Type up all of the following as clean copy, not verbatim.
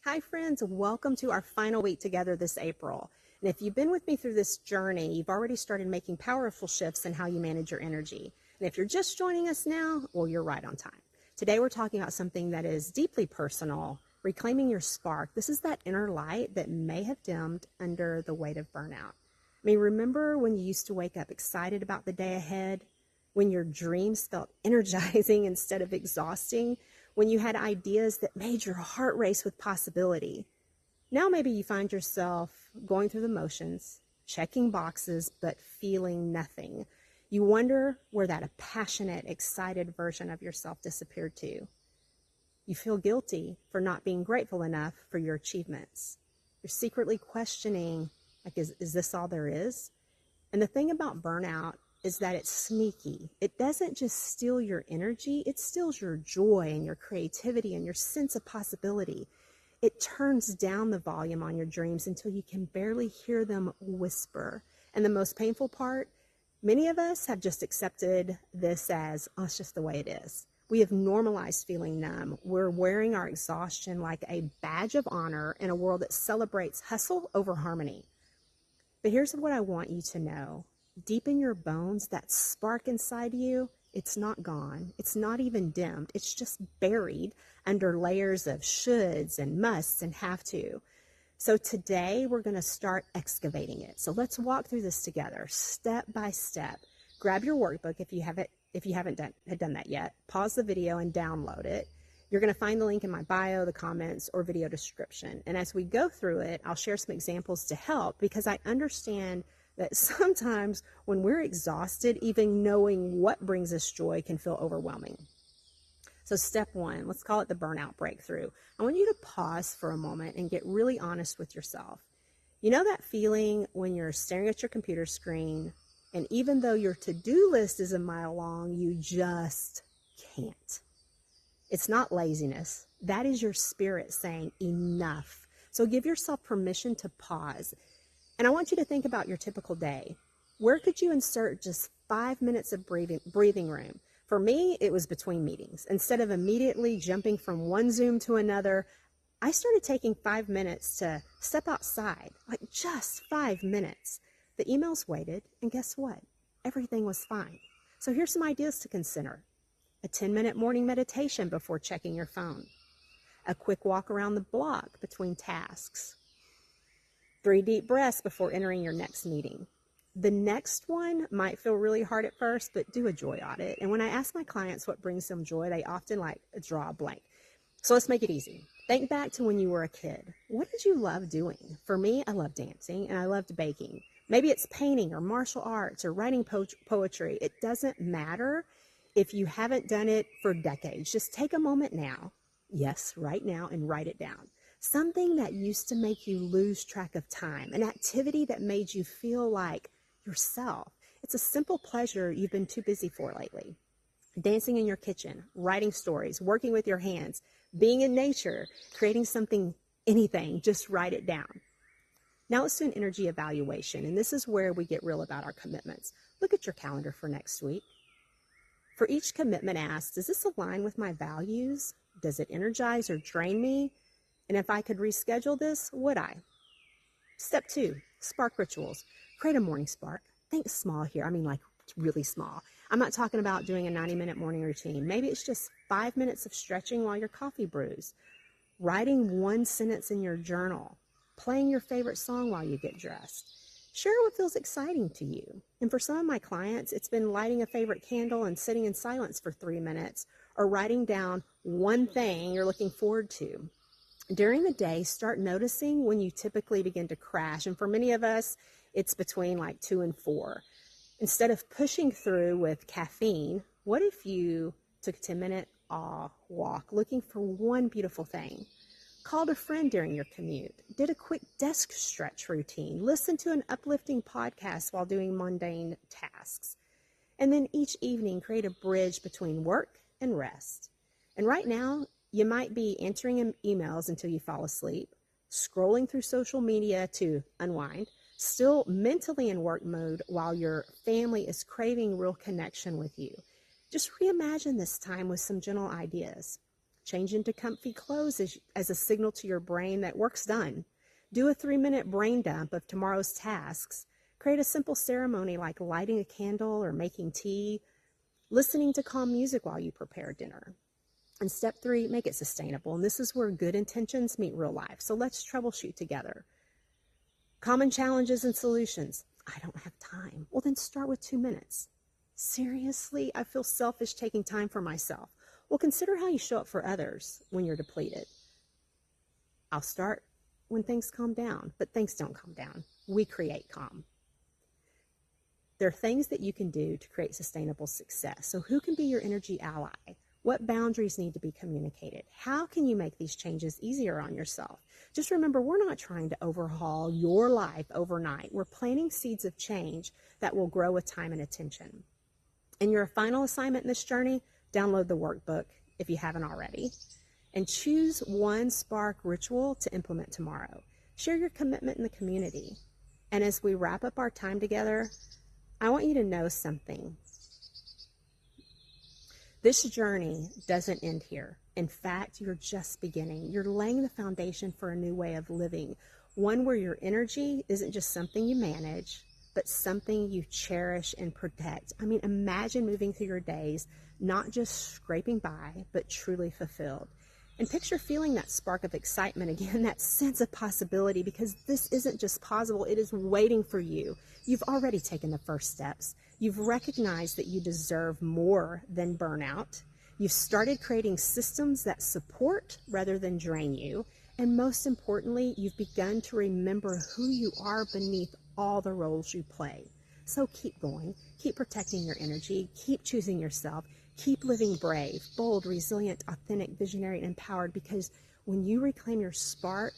Hi friends, welcome to our final week together this April. And if you've been with me through this journey, you've already started making powerful shifts in how you manage your energy. And if you're just joining us now, well, you're right on time. Today we're talking about something that is deeply personal, reclaiming your spark. This is that inner light that may have dimmed under the weight of burnout. I mean, remember when you used to wake up excited about the day ahead? When your dreams felt energizing instead of exhausting? When you had ideas that made your heart race with possibility? Now maybe you find yourself going through the motions, checking boxes, but feeling nothing. You wonder where that passionate, excited version of yourself disappeared to. You feel guilty for not being grateful enough for your achievements. You're secretly questioning, is this all there is? And the thing about burnout is that it's sneaky. It doesn't just steal your energy, it steals your joy and your creativity and your sense of possibility. It turns down the volume on your dreams until you can barely hear them whisper. And the most painful part, many of us have just accepted this as, oh, it's just the way it is. We have normalized feeling numb. We're wearing our exhaustion like a badge of honor in a world that celebrates hustle over harmony. But here's what I want you to know. Deep in your bones, that spark inside you, it's not gone. It's not even dimmed. It's just buried under layers of shoulds and musts and have to. So today we're going to start excavating it. So let's walk through this together, step by step. Grab your workbook if you haven't done that yet. Pause the video and download it. You're going to find the link in my bio, the comments, or video description. And as we go through it, I'll share some examples to help, because I understand that sometimes when we're exhausted, even knowing what brings us joy can feel overwhelming. So step one, let's call it the burnout breakthrough. I want you to pause for a moment and get really honest with yourself. You know that feeling when you're staring at your computer screen, and even though your to-do list is a mile long, you just can't. It's not laziness. That is your spirit saying enough. So give yourself permission to pause. And I want you to think about your typical day. Where could you insert just 5 minutes of breathing room? For me, it was between meetings. Instead of immediately jumping from one Zoom to another, I started taking 5 minutes to step outside, like just 5 minutes. The emails waited, and guess what? Everything was fine. So here's some ideas to consider. A 10-minute morning meditation before checking your phone. A quick walk around the block between tasks. 3 deep breaths before entering your next meeting. The next one might feel really hard at first, but do a joy audit. And when I ask my clients what brings them joy, they often draw a blank. So let's make it easy. Think back to when you were a kid. What did you love doing? For me, I loved dancing and I loved baking. Maybe it's painting or martial arts or writing poetry. It doesn't matter if you haven't done it for decades. Just take a moment now, yes, right now, and write it down. Something that used to make you lose track of time, an activity that made you feel like yourself. It's a simple pleasure you've been too busy for lately. Dancing in your kitchen, writing stories, working with your hands, being in nature, creating something, anything, just write it down. Now let's do an energy evaluation, and this is where we get real about our commitments. Look at your calendar for next week. For each commitment, ask, does this align with my values? Does it energize or drain me? And if I could reschedule this, would I? Step 2, spark rituals. Create a morning spark. Think small here. I mean, like really small. I'm not talking about doing a 90-minute morning routine. Maybe it's just 5 minutes of stretching while your coffee brews. Writing one sentence in your journal. Playing your favorite song while you get dressed. Share what feels exciting to you. And for some of my clients, it's been lighting a favorite candle and sitting in silence for 3 minutes, or writing down one thing you're looking forward to. During the day, start noticing when you typically begin to crash. And for many of us, it's between like 2 and 4. Instead of pushing through with caffeine, what if you took a 10-minute walk looking for one beautiful thing? Called a friend during your commute, did a quick desk stretch routine, listened to an uplifting podcast while doing mundane tasks. And then each evening, create a bridge between work and rest. And right now, you might be answering emails until you fall asleep, scrolling through social media to unwind, still mentally in work mode while your family is craving real connection with you. Just reimagine this time with some gentle ideas. Change into comfy clothes as a signal to your brain that work's done. Do a 3-minute brain dump of tomorrow's tasks. Create a simple ceremony like lighting a candle or making tea, listening to calm music while you prepare dinner. And step 3, make it sustainable. And this is where good intentions meet real life. So let's troubleshoot together. Common challenges and solutions. I don't have time. Well, then start with 2 minutes. Seriously, I feel selfish taking time for myself. Well, consider how you show up for others when you're depleted. I'll start when things calm down, but things don't calm down. We create calm. There are things that you can do to create sustainable success. So who can be your energy ally? What boundaries need to be communicated? How can you make these changes easier on yourself? Just remember, we're not trying to overhaul your life overnight. We're planting seeds of change that will grow with time and attention. And your final assignment in this journey, download the workbook if you haven't already, and choose one spark ritual to implement tomorrow. Share your commitment in the community. And as we wrap up our time together, I want you to know something. This journey doesn't end here. In fact, you're just beginning. You're laying the foundation for a new way of living, one where your energy isn't just something you manage, but something you cherish and protect. I mean, imagine moving through your days, not just scraping by, but truly fulfilled. And picture feeling that spark of excitement again, that sense of possibility, because this isn't just possible, it is waiting for you. You've already taken the first steps. You've recognized that you deserve more than burnout. You've started creating systems that support rather than drain you. And most importantly, you've begun to remember who you are beneath all the roles you play. So keep going, keep protecting your energy, keep choosing yourself, keep living brave, bold, resilient, authentic, visionary, and empowered, because when you reclaim your spark,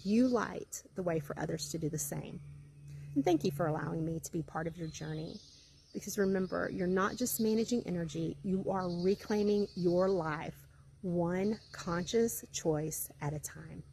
you light the way for others to do the same. And thank you for allowing me to be part of your journey. Because remember, you're not just managing energy, you are reclaiming your life, one conscious choice at a time.